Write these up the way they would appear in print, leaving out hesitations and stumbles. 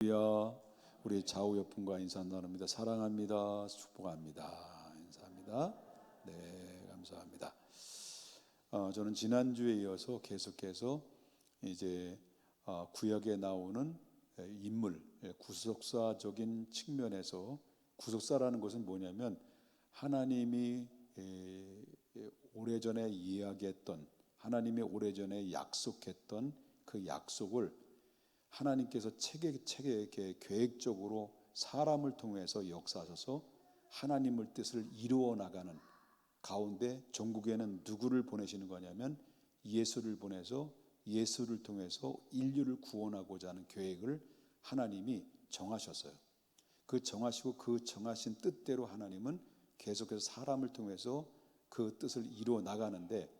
할렐루야. 우리 좌우 옆분과 인사 나눕니다. 사랑합니다. 축복합니다. 인사합니다. 네, 감사합니다. 저는 지난주에 이어서 계속해서 이제 구약에 나오는 인물, 구속사적인 측면에서, 구속사라는 것은 뭐냐면 하나님이 오래전에 이야기했던, 하나님이 오래전에 약속했던 그 약속을 하나님께서 체계 계획적으로 사람을 통해서 역사하셔서 하나님의 뜻을 이루어 나가는 가운데 전국에는 누구를 보내시는 거냐면 예수를 보내서 예수를 통해서 인류를 구원하고자 하는 계획을 하나님이 정하셨어요. 그 정하시고 그 정하신 뜻대로 하나님은 계속해서 사람을 통해서 그 뜻을 이루어 나가는데,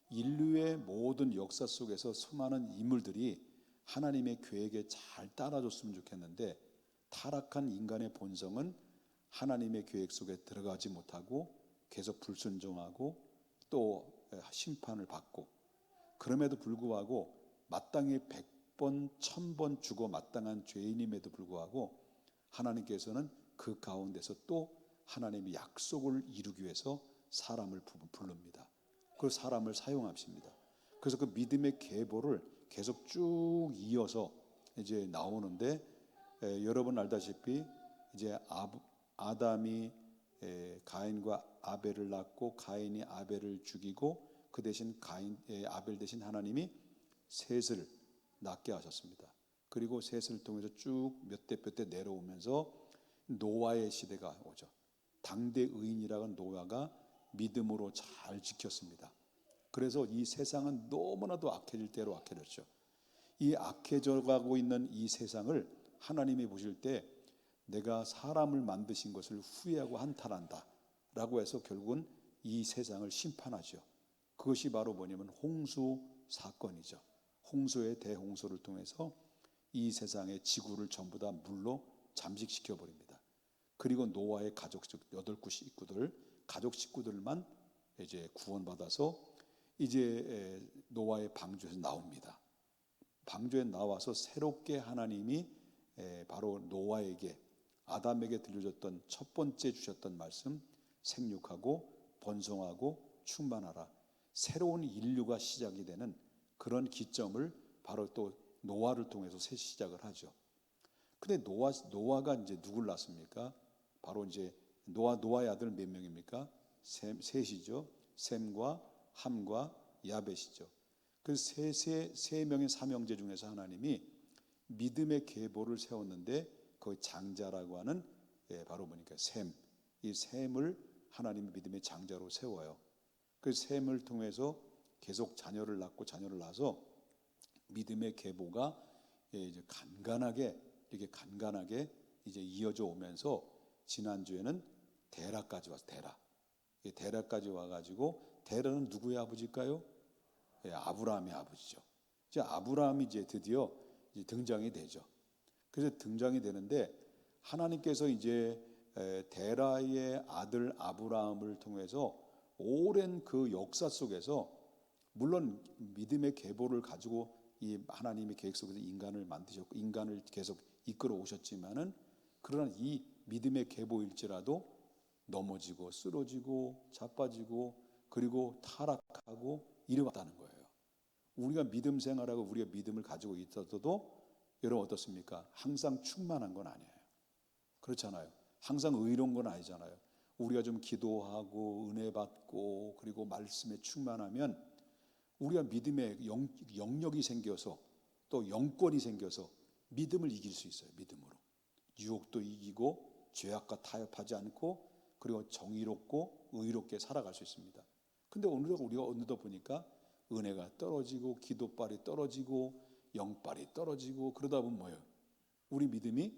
인류의 모든 역사 속에서 수많은 인물들이 하나님의 계획에 잘 따라줬으면 좋겠는데, 타락한 인간의 본성은 하나님의 계획 속에 들어가지 못하고 계속 불순종하고 또 심판을 받고, 그럼에도 불구하고 마땅히 100번 1000번 죽어 마땅한 죄인임에도 불구하고 하나님께서는 그 가운데서 또 하나님의 약속을 이루기 위해서 사람을 부릅니다. 그 사람을 사용하십니다. 그래서 그 믿음의 계보를 계속 쭉 이어서 이제 나오는데, 여러분 알다시피 이제 아담이 가인과 아벨을 낳고 가인이 아벨을 죽이고 그 대신 아벨 대신 하나님이 셋을 낳게 하셨습니다. 그리고 셋을 통해서 쭉 몇 대 내려오면서 노아의 시대가 오죠. 당대 의인이라는 노아가 믿음으로 잘 지켰습니다. 그래서 이 세상은 너무나도 악해질 대로 악해졌죠. 이 악해져 가고 있는 이 세상을 하나님이 보실 때 내가 사람을 만드신 것을 후회하고 한탄한다 라고 해서 결국은 이 세상을 심판하죠. 그것이 바로 뭐냐면 홍수 사건이죠. 홍수의 대홍수를 통해서 이 세상의 지구를 전부 다 물로 잠식시켜 버립니다. 그리고 노아의 가족, 즉 8 가족 식구들만 이제 구원받아서 이제 노아의 방주에서 나옵니다. 방주에 나와서 새롭게 하나님이 바로 노아에게, 아담에게 들려줬던 첫 번째 주셨던 말씀, 생육하고 번성하고 충만하라, 새로운 인류가 시작이 되는 그런 기점을 바로 또 노아를 통해서 새 시작을 하죠. 근데 노아가 이제 누굴 낳습니까? 바로 이제 노아의 아들 몇 명입니까? 셋이죠. 셈과 함과 야벳이죠. 그 세 명의 삼형제 중에서 하나님이 믿음의 계보를 세웠는데 그 장자라고 하는 바로 뭐니까 셈. 이 셈을 하나님이 믿음의 장자로 세워요. 그 셈을 통해서 계속 자녀를 낳고 자녀를 낳아서 믿음의 계보가 이제 간간하게 이제 이어져 오면서 지난주에는 데라까지 왔어요. 데라까지 와가지고, 데라는 누구의 아버지일까요? 아브라함의 아버지죠. 이제 아브라함이 이제 드디어 이제 등장이 되죠. 그래서 등장이 되는데 하나님께서 이제 데라의 아들 아브라함을 통해서 오랜 그 역사 속에서, 물론 믿음의 계보를 가지고 이 하나님의 계획 속에서 인간을 만드셨고 인간을 계속 이끌어 오셨지만은, 그러나 이 믿음의 계보일지라도 넘어지고 쓰러지고 자빠지고 그리고 타락하고 이래왔다는 거예요. 우리가 믿음 생활하고 우리가 믿음을 가지고 있어도 여러분 어떻습니까? 항상 충만한 건 아니에요. 그렇잖아요. 항상 의로운 건 아니잖아요. 우리가 좀 기도하고 은혜 받고 그리고 말씀에 충만하면 우리가 믿음의 영역이 생겨서 또 영권이 생겨서 믿음을 이길 수 있어요. 믿음으로 유혹도 이기고 죄악과 타협하지 않고 그리고 정의롭고 의롭게 살아갈 수 있습니다. 근데 우리가 어느덧 보니까 은혜가 떨어지고 기도빨이 떨어지고 영빨이 떨어지고 그러다 보면 뭐예요? 우리 믿음이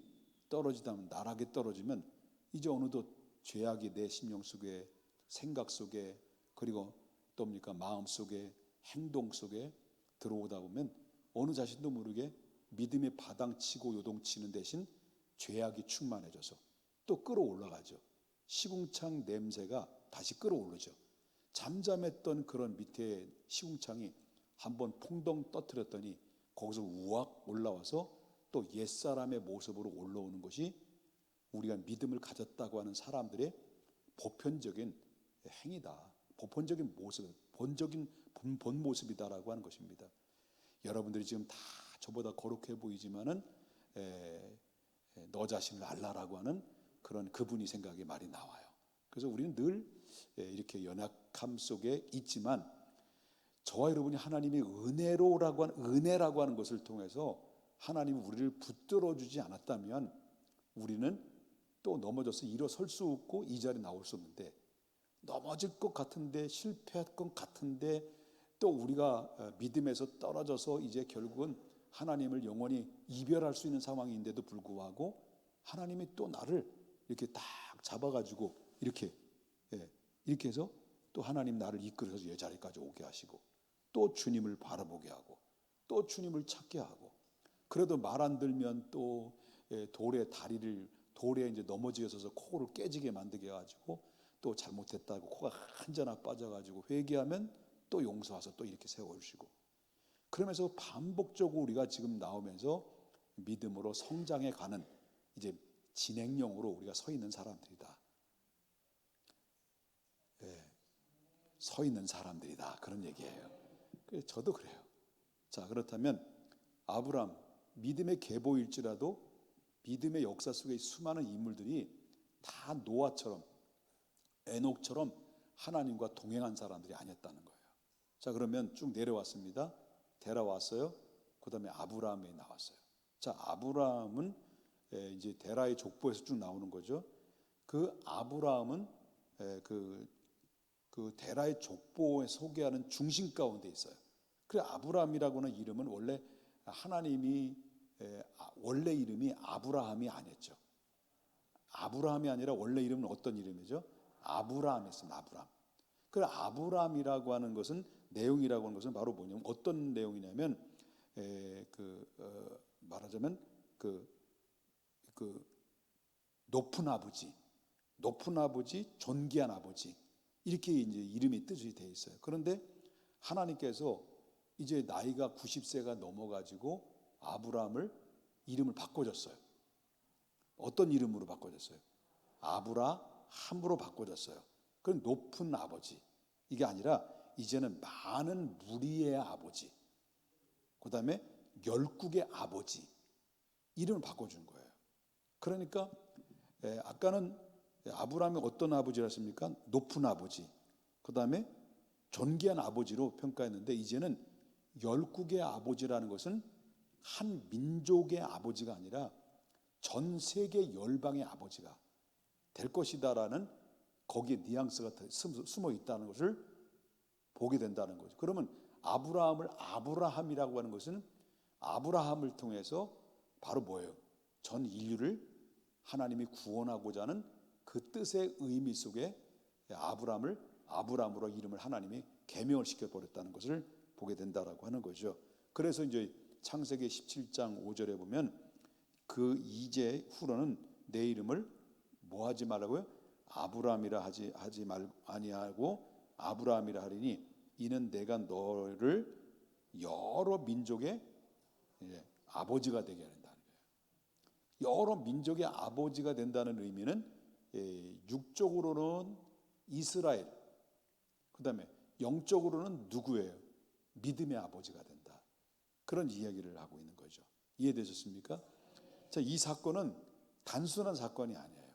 떨어지다, 나락에 떨어지면 이제 어느덧 죄악이 내 심령 속에, 생각 속에, 그리고 또 뭡니까? 마음 속에, 행동 속에 들어오다 보면 어느 자신도 모르게 믿음이 바닥치고 요동치는 대신 죄악이 충만해져서 또 끌어올라가죠. 시궁창 냄새가 다시 끌어오르죠. 잠잠했던 그런 밑에 시궁창이 한번 풍덩 떠뜨렸더니 거기서 우악 올라와서 또 옛사람의 모습으로 올라오는 것이 우리가 믿음을 가졌다고 하는 사람들의 보편적인 행위다. 보편적인 모습, 본 모습이다라고 하는 것입니다. 여러분들이 지금 다 저보다 거룩해 보이지만은 너 자신을 알라라고 하는 그런 그분이 생각이 많이 나와요. 그래서 우리는 늘 이렇게 연약함 속에 있지만 저와 여러분이 하나님의 은혜라고 하는 것을 통해서 하나님이 우리를 붙들어 주지 않았다면 우리는 또 넘어져서 일어설 수 없고 이 자리에 나올 수 없는데, 넘어질 것 같은데, 실패할 것 같은데, 또 우리가 믿음에서 떨어져서 이제 결국은 하나님을 영원히 이별할 수 있는 상황인데도 불구하고 하나님이 또 나를 이렇게 딱 잡아가지고 이렇게 해서 또 하나님 나를 이끌어서 이 자리까지 오게 하시고 또 주님을 바라보게 하고 또 주님을 찾게 하고, 그래도 말 안 들면 또 돌에 이제 넘어지어서 코를 깨지게 만들게 해가지고 또 잘못했다고 코가 한자나 빠져가지고 회개하면 또 용서와서 또 이렇게 세워주시고, 그러면서 반복적으로 우리가 지금 나오면서 믿음으로 성장해 가는 이제 진행형으로 우리가 서 있는 사람들이다. 서 있는 사람들이다. 그런 얘기예요. 저도 그래요. 자, 그렇다면 아브라함, 믿음의 계보일지라도 믿음의 역사 속에 수많은 인물들이 다 노아처럼 에녹처럼 하나님과 동행한 사람들이 아니었다는 거예요. 자, 그러면 쭉 내려왔습니다. 데라왔어요. 그 다음에 아브라함이 나왔어요. 자, 아브라함은 이제 데라의 족보에서 쭉 나오는 거죠. 그 아브라함은 그 데라의 족보에 소개하는 중심 가운데 있어요. 그래, 아브라함이라고 하는 이름은 원래 하나님이 원래 이름이 아브라함이 아니었죠. 아브라함이 아니라 원래 이름은 어떤 이름이죠? 아브라함이었습니다. 아브라함. 그 아브라함이라고 하는 것은 내용이라고 하는 것은 바로 뭐냐면 어떤 내용이냐면 말하자면 그 높은 아버지, 존귀한 아버지, 이렇게 이제 이름이 뜻이 되어 있어요. 그런데 하나님께서 이제 나이가 90세가 넘어가지고 아브라함을 이름을 바꿔줬어요. 어떤 이름으로 바꿔줬어요? 아브라함으로 바꿔줬어요. 그건 높은 아버지, 이게 아니라 이제는 많은 무리의 아버지, 그 다음에 열국의 아버지, 이름을 바꿔준 거예요. 그러니까 아까는 아브라함이 어떤 아버지라 했습니까? 높은 아버지, 그 다음에 존귀한 아버지로 평가했는데, 이제는 열국의 아버지라는 것은 한 민족의 아버지가 아니라 전 세계 열방의 아버지가 될 것이다라는 거기에 뉘앙스가 숨어 있다는 것을 보게 된다는 거죠. 그러면 아브라함을 아브라함이라고 하는 것은 아브라함을 통해서 바로 뭐예요? 전 인류를 하나님이 구원하고자 하는 그 뜻의 의미 속에 아브라함으로 이름을 하나님이 계명을 시켜버렸다는 것을 보게 된다라고 하는 거죠. 그래서 이제 창세기 17장 5절에 보면 그 이제 후로는 내 이름을 뭐 하지 말라고요? 아브라함이라 하지 아니하고 아브라함이라 하리니 이는 내가 너를 여러 민족의 아버지가 되게 한다는 거예요. 여러 민족의 아버지가 된다는 의미는 육적으로는 이스라엘, 그 다음에 영적으로는 누구예요? 믿음의 아버지가 된다. 그런 이야기를 하고 있는 거죠. 이해되셨습니까? 자, 이 사건은 단순한 사건이 아니에요.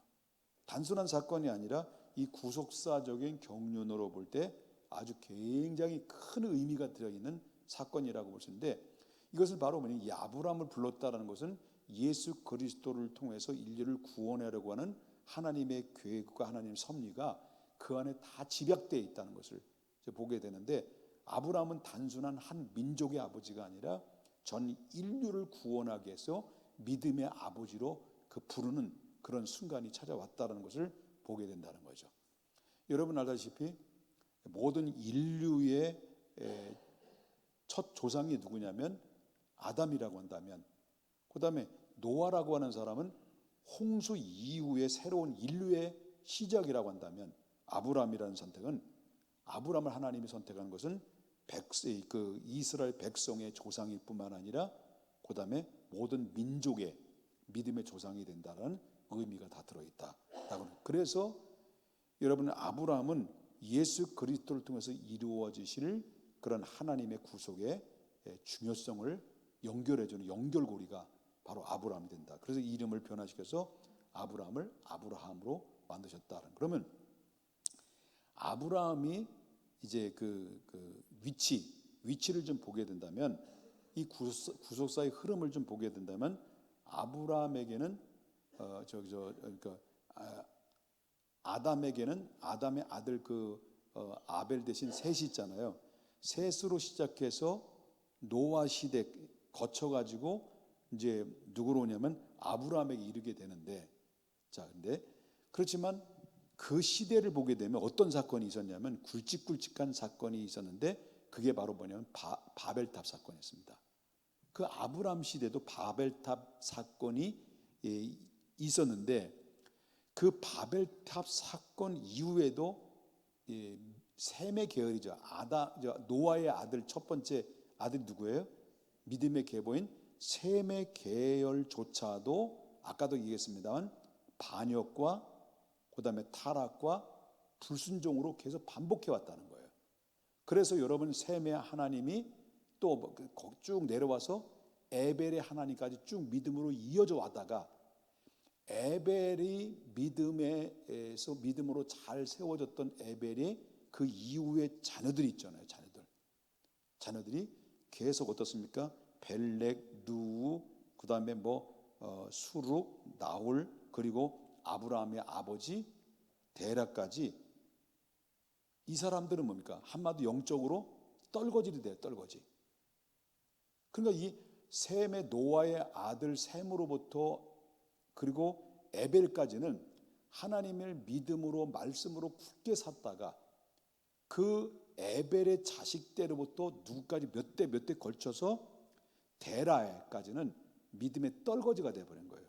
단순한 사건이 아니라 이 구속사적인 경륜으로 볼 때 아주 굉장히 큰 의미가 들어있는 사건이라고 볼 수 있는데, 이것을 바로 뭐냐면 이 아브라함을 불렀다는 것은 예수 그리스도를 통해서 인류를 구원하려고 하는 하나님의 계획과 하나님의 섭리가 그 안에 다 집약되어 있다는 것을 보게 되는데, 아브라함은 단순한 한 민족의 아버지가 아니라 전 인류를 구원하기 위해서 믿음의 아버지로 그 부르는 그런 순간이 찾아왔다는 것을 보게 된다는 거죠. 여러분 알다시피 모든 인류의 첫 조상이 누구냐면 아담이라고 한다면, 그 다음에 노아라고 하는 사람은 홍수 이후의 새로운 인류의 시작이라고 한다면, 아브라함이라는 선택은, 아브라함을 하나님이 선택한 것은 그 이스라엘 백성의 조상일 뿐만 아니라 그 다음에 모든 민족의 믿음의 조상이 된다는 의미가 다 들어있다. 그래서 여러분, 아브라함은 예수 그리스도를 통해서 이루어지실 그런 하나님의 구속의 중요성을 연결해주는 연결고리가 바로 아브라함이 된다. 그래서 이름을 변화시켜서 아브라함을 아브라함으로 만드셨다. 그러면 아브라함이 이제 그 위치를 좀 보게 된다면, 이 구속사의 흐름을 좀 보게 된다면, 아브라함에게는 그러니까 아담에게는 아담의 아들 아벨 대신 셋이 있잖아요. 셋으로 시작해서 노아 시대 거쳐가지고 이제 누구로 오냐면 아브라함에게 이르게 되는데, 자, 근데 그렇지만 그 시대를 보게 되면 어떤 사건이 있었냐면 굵직굵직한 사건이 있었는데, 그게 바로 뭐냐면 바벨탑 사건이었습니다. 그 아브라함 시대도 바벨탑 사건이 있었는데, 그 바벨탑 사건 이후에도 셈의 계열이죠. 노아의 아들, 첫 번째 아들이 누구예요? 믿음의 계보인 셈의 계열조차도 아까도 얘기했습니다만 반역과 그다음에 타락과 불순종으로 계속 반복해 왔다는 거예요. 그래서 여러분, 셈의 하나님이 또 쭉 내려와서 에벨의 하나님까지 쭉 믿음으로 이어져 왔다가, 에벨이 믿음으로 잘 세워졌던 에벨이 그 이후에 자녀들이 있잖아요. 자녀들이 계속 어떻습니까? 벨렉, 누우, 그 다음에 수룩, 나홀, 그리고 아브라함의 아버지 데라까지. 이 사람들은 뭡니까? 한마디 영적으로 떨거질이 돼요. 떨거질. 그러니까 이 셈의 노아의 아들 셈으로부터 그리고 에벨까지는 하나님을 믿음으로 말씀으로 굳게 샀다가, 그 에벨의 자식대로부터 누구까지 몇 대 걸쳐서 데라에까지는 믿음의 떨거지가 되어버린 거예요.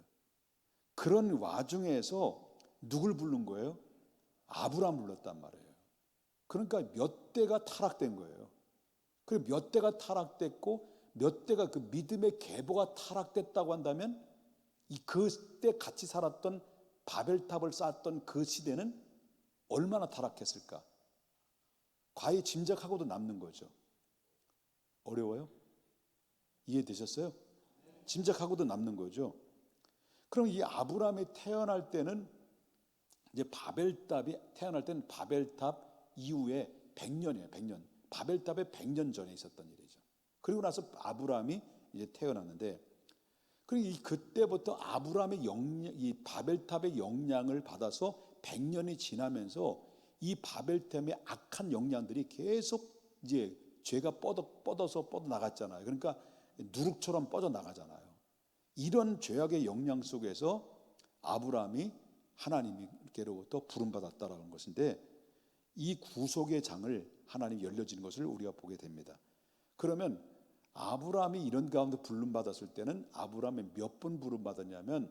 그런 와중에서 누굴 부른 거예요? 아브라함 불렀단 말이에요. 그러니까 몇 대가 타락된 거예요. 그리고 몇 대가 타락됐고 몇 대가 그 믿음의 계보가 타락됐다고 한다면, 그때 같이 살았던 바벨탑을 쌓았던 그 시대는 얼마나 타락했을까? 과히 짐작하고도 남는 거죠. 어려워요? 이해되셨어요? 짐작하고도 남는 거죠. 그럼 이 아브라함이 태어날 때는 이제 바벨탑이 태어날 때는 바벨탑 이후에 100년이에요. 100년. 바벨탑의 100년 전에 있었던 일이죠. 그리고 나서 아브라함이 이제 태어났는데, 그리고 그때부터 아브라함의 이 바벨탑의 영향을 받아서 100년이 지나면서 이 바벨탑의 악한 영향들이 계속 이제 죄가 뻗어서 나갔잖아요. 그러니까 누룩처럼 뻗어 나가잖아요. 이런 죄악의 영향 속에서 아브라함이 하나님께로부터 부름받았다라는 것인데, 이 구속의 장을 하나님이 열려지는 것을 우리가 보게 됩니다. 그러면 아브라함이 이런 가운데 부름받았을 때는 아브라함이 몇 번 부름받았냐면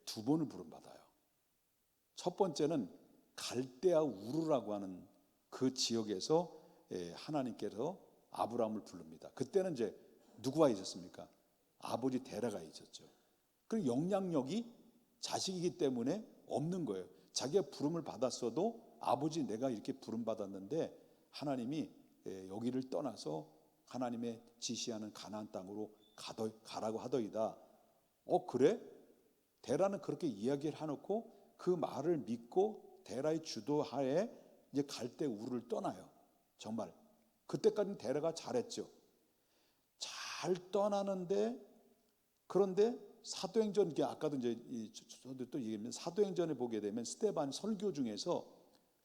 2번을 부름받아요. 첫 번째는 갈대아 우르라고 하는 그 지역에서 하나님께서 아브라함을 부릅니다. 그때는 이제 누구가 있었습니까? 아버지 데라가 있었죠. 그 영향력이 자식이기 때문에 없는 거예요. 자기가 부름을 받았어도 아버지 내가 이렇게 부름받았는데 하나님이 여기를 떠나서 하나님의 지시하는 가나안 땅으로 가라고 하더이다. 그래? 데라는 그렇게 이야기를 해놓고 그 말을 믿고 데라의 주도하에 이제 갈대 우르를 떠나요. 정말 그때까지는 데라가 잘했죠. 잘 떠나는데, 그런데 사도행전, 아까도 이제 저도 또 얘기했는데 사도행전을 보게 되면 스데반 설교 중에서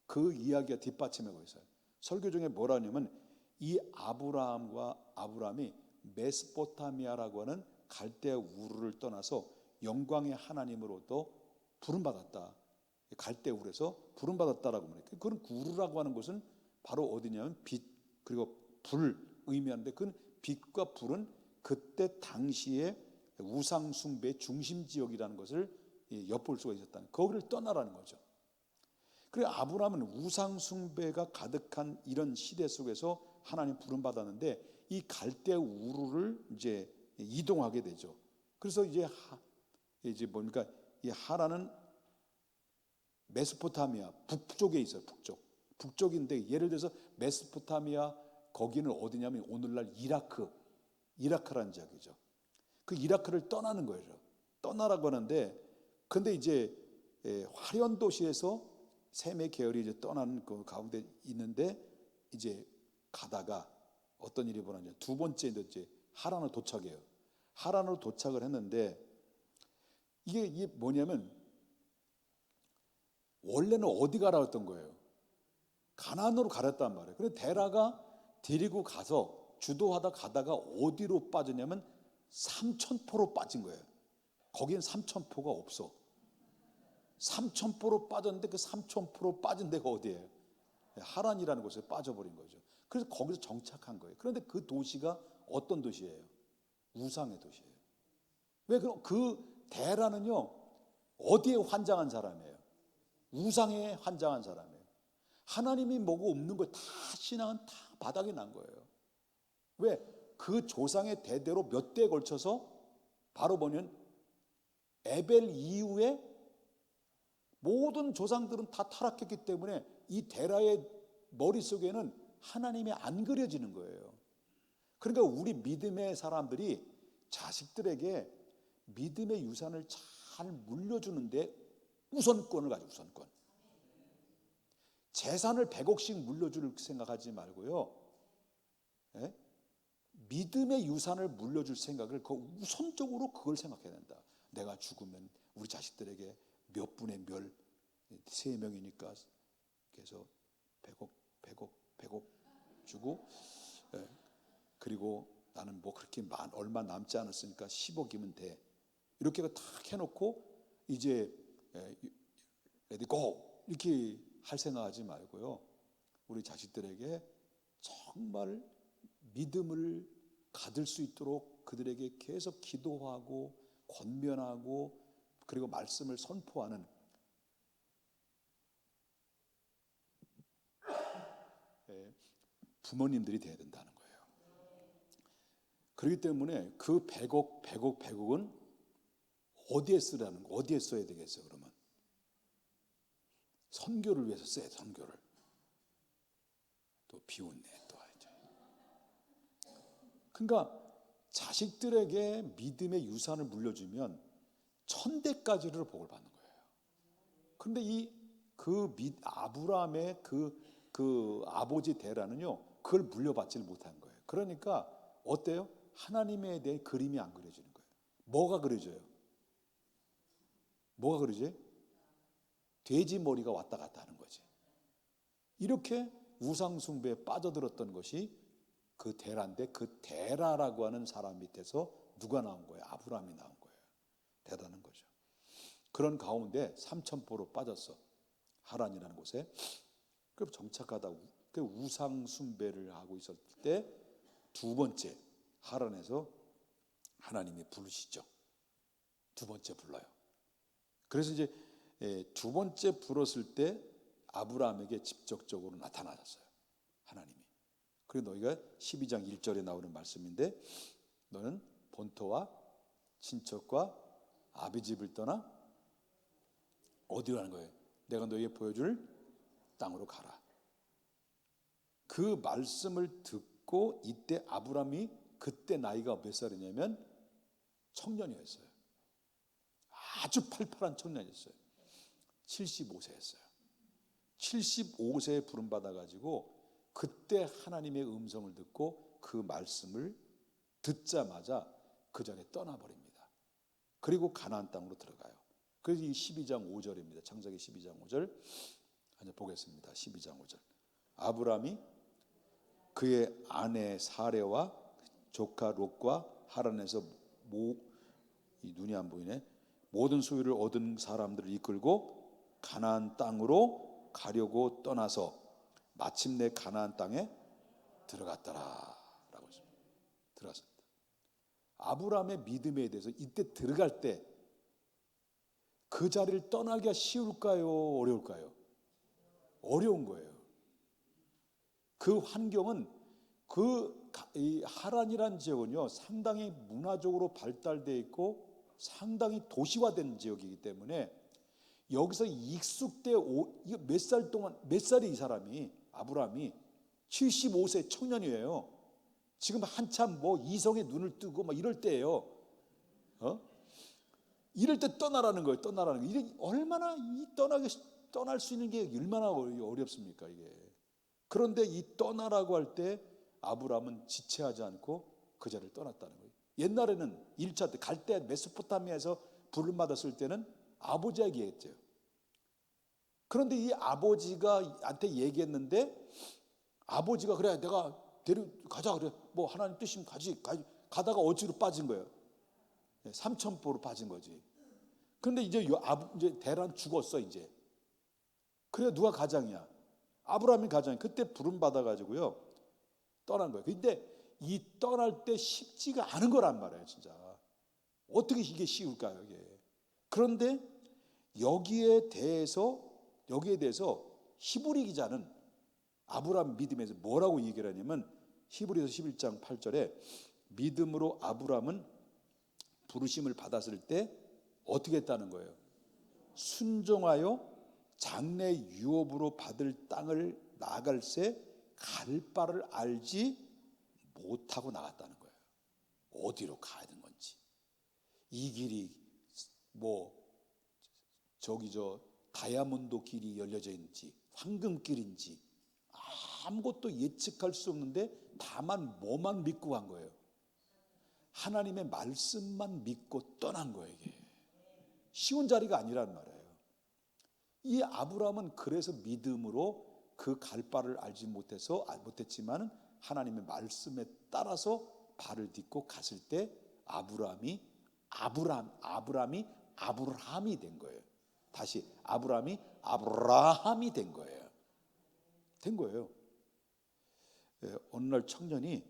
그 이야기가 뒷받침하고 있어요. 설교 중에 뭐라냐면 이 아브라함이 메소포타미아라고 하는 갈대아 우르를 떠나서 영광의 하나님으로부터 부름받았다. 갈대아 우르에서 부름받았다라고 말해요. 그런 우르라고 하는 것은 바로 어디냐면 빛 그리고 불 의미하는데, 그 빛과 불은 그때 당시에 우상 숭배의 중심 지역이라는 것을 엿볼 수가 있었다는, 거기를 떠나라는 거죠. 그리고 아브라함은 우상 숭배가 가득한 이런 시대 속에서 하나님 부름 받았는데, 이 갈대아 우르를 이제 이동하게 되죠. 그래서 이제 뭡니까? 이 하란은 메소포타미아 북쪽에 있어요. 북쪽인데 예를 들어서 메소포타미아 거기는 어디냐면 오늘날 이라크라는 지역이죠. 그 이라크를 떠나는 거예요. 떠나라고 하는데 근데 이제 화련 도시에서 셈의 계열이 이제 떠나는 그 가운데 있는데 이제 가다가 어떤 일이 벌어지냐. 두 번째 이제 하란으로 도착해요. 하란으로 도착을 했는데 이게 뭐냐면 원래는 어디 가라 했던 거예요. 가나안으로 가랬단 말이에요. 그런데 데라가 데리고 가서 주도하다 가다가 어디로 빠졌냐면 삼천포로 빠진 거예요. 거기는 삼천포가 없어. 삼천포로 빠졌는데 그 삼천포로 빠진 데가 어디예요? 하란이라는 곳에 빠져버린 거죠. 그래서 거기서 정착한 거예요. 그런데 그 도시가 어떤 도시예요? 우상의 도시예요. 왜 그 데라는요 어디에 환장한 사람이에요? 우상에 환장한 사람이에요. 하나님이 뭐고 없는 거 다 신앙은 다 바닥이 난 거예요. 왜? 그 조상의 대대로 몇 대에 걸쳐서 바로 보면 에벨 이후에 모든 조상들은 다 타락했기 때문에 이 데라의 머릿속에는 하나님이 안 그려지는 거예요. 그러니까 우리 믿음의 사람들이 자식들에게 믿음의 유산을 잘 물려주는데 우선권을 가지고 우선권. 재산을 100억씩 물려줄 생각하지 말고요. 예? 믿음의 유산을 물려줄 생각을 우선적으로 그걸 생각해야 된다. 내가 죽으면 우리 자식들에게 몇 분의 몇, 3명이니까 그래서 100억 주고 그리고 나는 뭐 그렇게 얼마 남지 않았으니까 10억이면 돼. 이렇게 딱 해놓고 이제 레디 고 이렇게 할 생각하지 말고요. 우리 자식들에게 정말 믿음을 가질 수 있도록 그들에게 계속 기도하고 권면하고 그리고 말씀을 선포하는 부모님들이 돼야 된다는 거예요. 그렇기 때문에 그 100억은 어디에 써야 되겠어요? 그러면 선교를 위해서 써야 돼. 선교를 또 비웃네 또 이제. 그러니까 자식들에게 믿음의 유산을 물려주면 천대까지를 복을 받는 거예요. 그런데 아브라함의 그 아버지 데라는요 그걸 물려받지를 못한 거예요. 그러니까 어때요? 하나님에 대해 그림이 안 그려지는 거예요. 뭐가 그려져요? 뭐가 그려져요? 돼지 머리가 왔다 갔다 하는 거지. 이렇게 우상 숭배에 빠져들었던 것이 그 데라인데 그 데라라고 하는 사람 밑에서 누가 나온 거예요? 아브라함이 나온 거예요. 대단한 거죠. 그런 가운데 삼천포로 빠졌어. 하란이라는 곳에. 그 정착하다 그 우상 숭배를 하고 있었을 때 두 번째 하란에서 하나님이 부르시죠. 두 번째 불러요. 그래서 이제 두 번째 불었을 때 아브라함에게 직접적으로 나타나셨어요. 하나님이. 그리고 너희가 12장 1절에 나오는 말씀인데 너는 본토와 친척과 아비집을 떠나 어디로 가는 거예요? 내가 너희에게 보여줄 땅으로 가라. 그 말씀을 듣고 이때 아브라함이 그때 나이가 몇 살이냐면 청년이었어요. 아주 팔팔한 청년이었어요. 75세였어요. 75세에 부름받아가지고 그때 하나님의 음성을 듣고 그 말씀을 듣자마자 그 자리에 떠나버립니다. 그리고 가나안 땅으로 들어가요. 그래서 이 12장 5절입니다. 창세기 12장 5절 한번 보겠습니다. 12장 5절. 아브라함이 그의 아내 사레와 조카 롯과 하란에서 이 눈이 안 보이네. 모든 소유를 얻은 사람들을 이끌고 가나안 땅으로 가려고 떠나서 마침내 가나안 땅에 들어갔더라라고 했습니다. 들어갔습니다. 아브라함의 믿음에 대해서 이때 들어갈 때 그 자리를 떠나기가 쉬울까요? 어려울까요? 어려운 거예요. 그 환경은 그 이 하란이라는 지역은요 상당히 문화적으로 발달되어 있고 상당히 도시화된 지역이기 때문에 여기서 익숙돼 이거 몇 살 동안 몇 살이 이 사람이 아브라함이 75세 청년이에요. 지금 한참 뭐 이성의 눈을 뜨고 막 이럴 때예요. 이럴 때 떠나라는 거예요. 떠나라는 거. 이게 얼마나 떠날 수 있는 게 얼마나 어렵습니까 이게. 그런데 이 떠나라고 할 때 아브라함은 지체하지 않고 그 자리를 떠났다는 거예요. 옛날에는 1차 때 갈 때 메소포타미아에서 부름 받았을 때는 아버지가 얘기했죠. 그런데 이 아버지가 한테 얘기했는데 아버지가 그래 내가 가자 그래 뭐 하나님 뜻이면 가다가 어디로 빠진 거예요. 삼천포로 빠진 거지. 그런데 이제 대란 죽었어 이제. 그래 누가 가장이야? 아브라함이 가장이. 그때 부름 받아가지고요 떠난 거예요. 근데 이 떠날 때 쉽지가 않은 거란 말이에요, 진짜. 어떻게 이게 쉬울까요, 이게? 그런데 여기에 대해서 히브리 기자는 아브라함 믿음에서 뭐라고 얘기를 하냐면 히브리서 11장 8절에 믿음으로 아브라함은 부르심을 받았을 때 어떻게 했다는 거예요? 순종하여 장래 유업으로 받을 땅을 나갈새 갈 바를 알지 못하고 나갔다는 거예요. 어디로 가야 되는 건지. 이 길이 뭐 다이아몬드 길이 열려져 있는지 황금길인지 아무것도 예측할 수 없는데 다만 뭐만 믿고 간 거예요? 하나님의 말씀만 믿고 떠난 거예요. 이게 쉬운 자리가 아니란 말이에요. 이 아브라함은 그래서 믿음으로 그 갈 바를 알지 못했지만 하나님의 말씀에 따라서 발을 딛고 갔을 때 아브라함이 된 거예요. 다시 아브라함이 된 거예요. 어느 날 청년이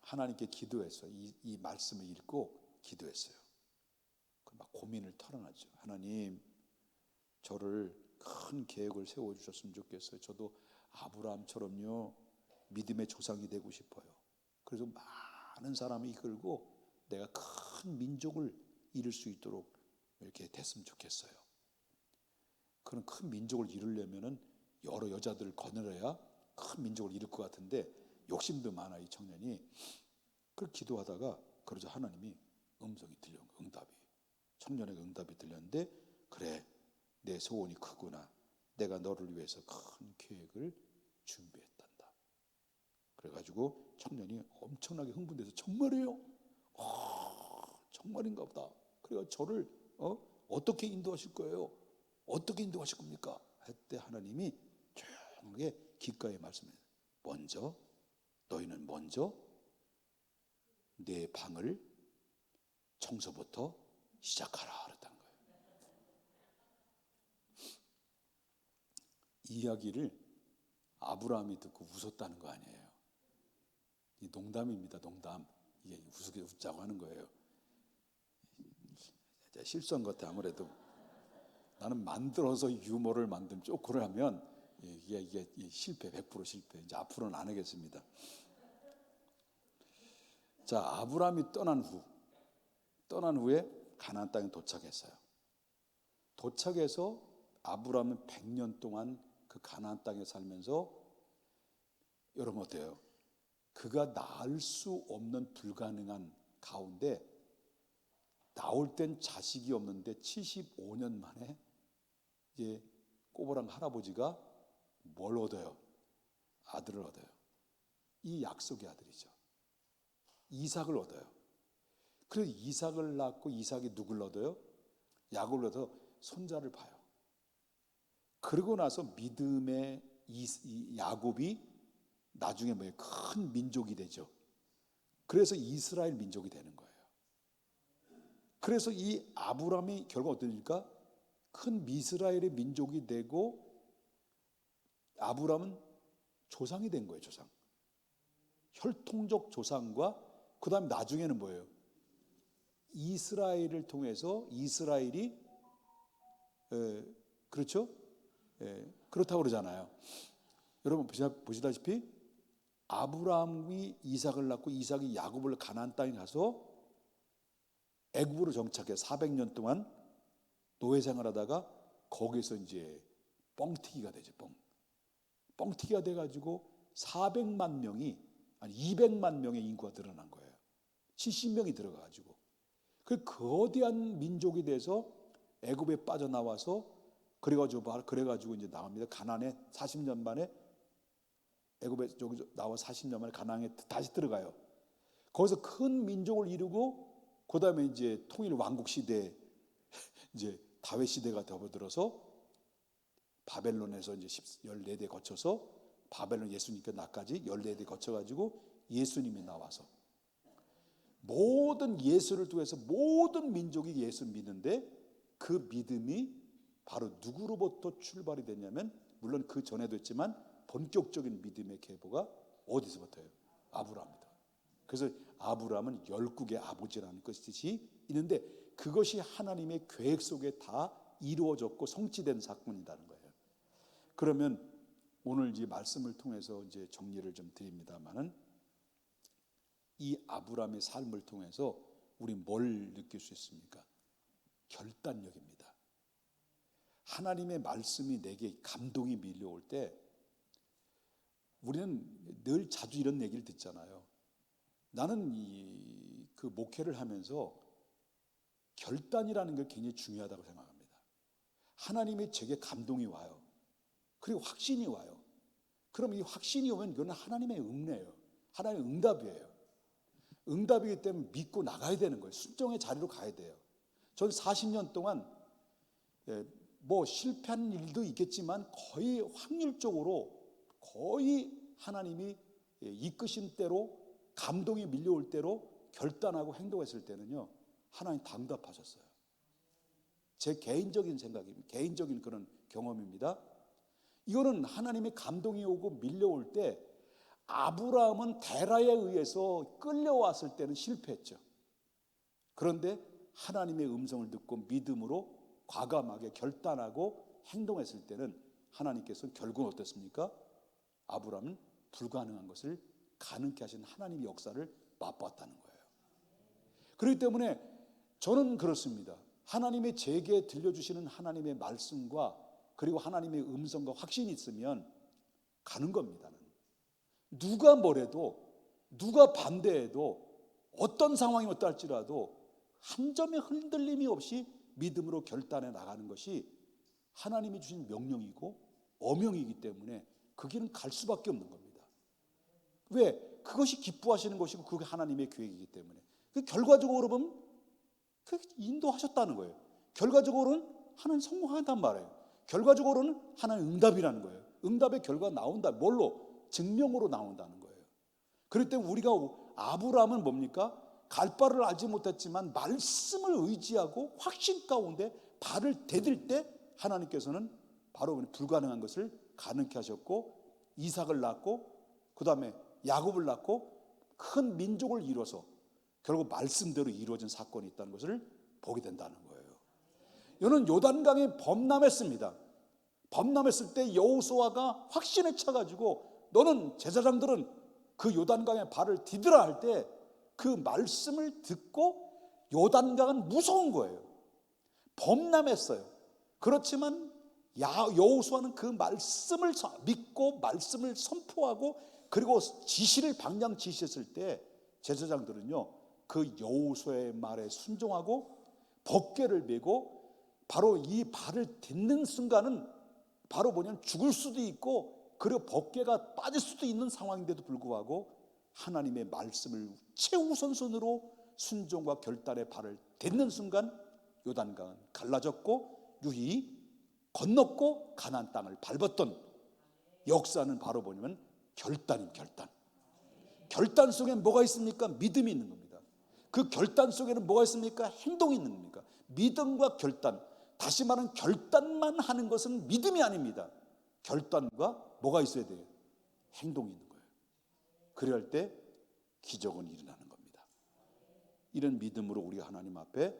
하나님께 기도했어요. 이 말씀을 읽고 기도했어요. 막 고민을 털어놨죠. 하나님, 저를 큰 계획을 세워주셨으면 좋겠어요. 저도 아브라함처럼요 믿음의 조상이 되고 싶어요. 그래서 많은 사람을 이끌고 내가 큰 민족을 이룰 수 있도록 이렇게 됐으면 좋겠어요. 그런 큰 민족을 이루려면은 여러 여자들을 거느려야 큰 민족을 이룰 것 같은데 욕심도 많아 이 청년이. 그걸 기도하다가 그러자 하나님이 음성이 들려온 거예요. 청년에게 응답이 들렸는데 그래 내 소원이 크구나. 내가 너를 위해서 큰 계획을 준비했단다. 그래가지고 청년이 엄청나게 흥분돼서 정말이에요? 정말인가 보다. 그래서 저를 어떻게 인도하실 거예요? 어떻게 인도하실 겁니까? 했때 하나님이 조용하게 귓가에 말씀해요. 너희는 먼저 내 방을 청소부터 시작하라 그랬다는 거예요. 이 이야기를 아브라함이 듣고 웃었다는 거 아니에요. 이 농담입니다. 농담. 이게 웃자고 하는 거예요. 실수한 것 같아. 아무래도 나는 만들어서 유머를 만든 쪼크를 하면 이게 실패, 100% 실패. 이제 앞으로는 안 하겠습니다. 자, 아브라함이 떠난 후에 가나안 땅에 도착했어요. 도착해서 아브라함은 100년 동안 그 가나안 땅에 살면서 여러분 어때요? 그가 낳을 수 없는 불가능한 가운데 나올 땐 자식이 없는데 75년 만에 이제 꼬부랑 할아버지가 뭘 얻어요? 아들을 얻어요. 이 약속의 아들이죠. 이삭을 얻어요. 그래서 이삭을 낳고 이삭이 누굴 얻어요? 야곱을 얻어 손자를 봐요. 그러고 나서 믿음의 야곱이 나중에 큰 민족이 되죠. 그래서 이스라엘 민족이 되는 거예요. 그래서 이 아브라함이 결국 어떠니까 큰 이스라엘의 민족이 되고 아브라함은 조상이 된 거예요. 조상. 혈통적 조상과 그 다음에 나중에는 뭐예요? 이스라엘을 통해서 이스라엘이 그렇죠? 그렇다고 그러잖아요. 여러분 보시다시피 아브라함이 이삭을 낳고 이삭이 야곱을 가나안 땅에 가서 애굽으로 정착해 400년 동안 노예 생활하다가 거기서 이제 뻥튀기가 되죠. 뻥튀기가 돼가지고 400만 명이 아니 200만 명의 인구가 늘어난 거예요. 70명이 들어가가지고 그 거대한 민족이 돼서 애굽에 빠져나와서 그래가지고 이제 나옵니다. 가나안에 40년 만에 애굽에 나와 40년 만에 가나안에 다시 들어가요. 거기서 큰 민족을 이루고 그 다음에 이제 통일 왕국 시대 이제 다윗 시대가 접어들어서 바벨론에서 이제 14대 거쳐서 바벨론 예수님께 나까지 14대 거쳐가지고 예수님이 나와서 모든 예수를 통해서 모든 민족이 예수 믿는데 그 믿음이 바로 누구로부터 출발이 됐냐면 물론 그 전에도 했지만 본격적인 믿음의 계보가 어디서부터예요? 아브라함이다. 그래서 아브라함은 열국의 아버지라는 것이 있는데 그것이 하나님의 계획 속에 다 이루어졌고 성취된 사건이라는 거예요. 그러면 오늘 이 말씀을 통해서 이제 정리를 좀 드립니다만은 이 아브라함의 삶을 통해서 우리 뭘 느낄 수 있습니까? 결단력입니다. 하나님의 말씀이 내게 감동이 밀려올 때 우리는 늘 자주 이런 얘기를 듣잖아요. 나는 그 목회를 하면서 결단이라는 게 굉장히 중요하다고 생각합니다. 하나님의 제게 감동이 와요. 그리고 확신이 와요. 그럼 이 확신이 오면 이거는 하나님의 은혜예요. 하나님의 응답이에요. 응답이기 때문에 믿고 나가야 되는 거예요. 순종의 자리로 가야 돼요. 전 40년 동안 뭐 실패한 일도 있겠지만 거의 확률적으로 거의 하나님이 이끄신 대로 감동이 밀려올 대로 결단하고 행동했을 때는요 하나님 다 응답하셨어요. 제 개인적인 생각입니다. 개인적인 그런 경험입니다. 이거는 하나님의 감동이 오고 밀려올 때 아브라함은 데라에 의해서 끌려왔을 때는 실패했죠. 그런데 하나님의 음성을 듣고 믿음으로 과감하게 결단하고 행동했을 때는 하나님께서는 결국은 어떻습니까? 아브라함은 불가능한 것을 가능케 하신 하나님의 역사를 맛봤다는 거예요. 그렇기 때문에 저는 그렇습니다. 하나님의 제게 들려주시는 하나님의 말씀과 그리고 하나님의 음성과 확신이 있으면 가는 겁니다. 누가 뭐래도 누가 반대해도 어떤 상황이 어떠 할지라도 한 점의 흔들림이 없이 믿음으로 결단해 나가는 것이 하나님이 주신 명령이고 어명이기 때문에 그 길은 갈 수밖에 없는 겁니다. 왜? 그것이 기뻐하시는 것이고 그게 하나님의 계획이기 때문에 결과적으로 보면 인도하셨다는 거예요. 결과적으로는 하나님 성공한단 말이에요. 결과적으로는 하나님 응답이라는 거예요. 응답의 결과가 나온다. 뭘로? 증명으로 나온다는 거예요. 그렇기 때문에 우리가 아브라함은 뭡니까? 갈 바를 알지 못했지만 말씀을 의지하고 확신 가운데 발을 디딜 때 하나님께서는 바로 불가능한 것을 가능케 하셨고 이삭을 낳고 그 다음에 야곱을 낳고 큰 민족을 이뤄서 결국 말씀대로 이루어진 사건이 있다는 것을 보게 된다는 거예요. 이는 요단강에 범람했습니다. 범람했을 때 여호수아가 확신에 차가지고 너는 제사장들은 그 요단강에 발을 디디라 할 때 그 말씀을 듣고 요단강은 무서운 거예요. 범람했어요. 그렇지만 여호수아는 그 말씀을 믿고 말씀을 선포하고 그리고 지시를 방향 지시했을 때 제사장들은요 그 여호수아의 말에 순종하고 법궤를 메고 바로 이 발을 딛는 순간은 바로 뭐냐면 죽을 수도 있고 그리고 법궤가 빠질 수도 있는 상황인데도 불구하고 하나님의 말씀을 최우선순으로 순종과 결단의 발을 딛는 순간 요단강은 갈라졌고 유히 건넜고 가나안 땅을 밟았던 역사는 바로 뭐냐면 결단. 결단 속에 뭐가 있습니까? 믿음이 있는 겁니다. 그 결단 속에는 뭐가 있습니까? 행동이 있는 겁니까? 믿음과 결단. 다시 말하면 결단만 하는 것은 믿음이 아닙니다. 결단과 뭐가 있어야 돼요? 행동이 있는 거예요. 그래야 할 때 기적은 일어나는 겁니다. 이런 믿음으로 우리가 하나님 앞에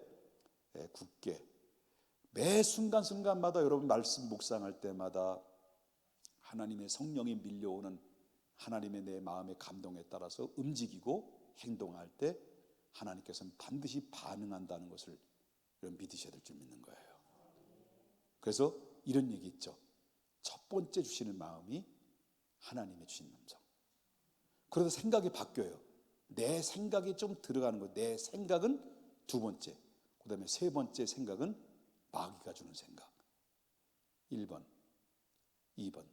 굳게 매 순간순간마다 여러분 말씀 묵상할 때마다 하나님의 성령이 밀려오는 하나님의 내 마음의 감동에 따라서 움직이고 행동할 때 하나님께서는 반드시 반응한다는 것을 믿으셔야 될 줄 믿는 거예요. 그래서 이런 얘기 있죠. 첫 번째 주시는 마음이 하나님의 주신 음성. 그러다 생각이 바뀌어요. 내 생각이 좀 들어가는 거예요. 내 생각은 두 번째, 그 다음에 세 번째 생각은 마귀가 주는 생각. 1번, 2번,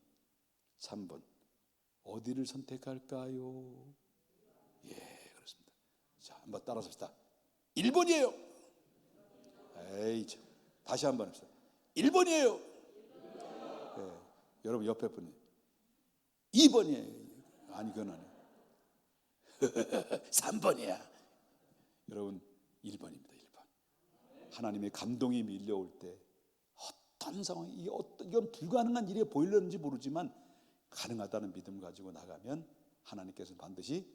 3번 어디를 선택할까요? 예, 그렇습니다. 자, 한번 따라서 합시다. 1번이에요. 에이, 다시 한번 합시다. 1번이에요. 예, 여러분 옆에 분이 2번이에요. 아니, 그건 아니에요. 3번이야. 여러분 1번입니다. 1번. 하나님의 감동이 밀려올 때 어떤 상황이 이건 불가능한 일이 보이려는지 모르지만 가능하다는 믿음 가지고 나가면 하나님께서 반드시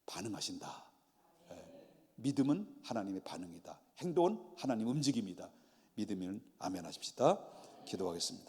반응하신다. 믿음은 하나님의 반응이다. 행동은 하나님 움직임이다. 믿으면 아멘 하십시다. 기도하겠습니다.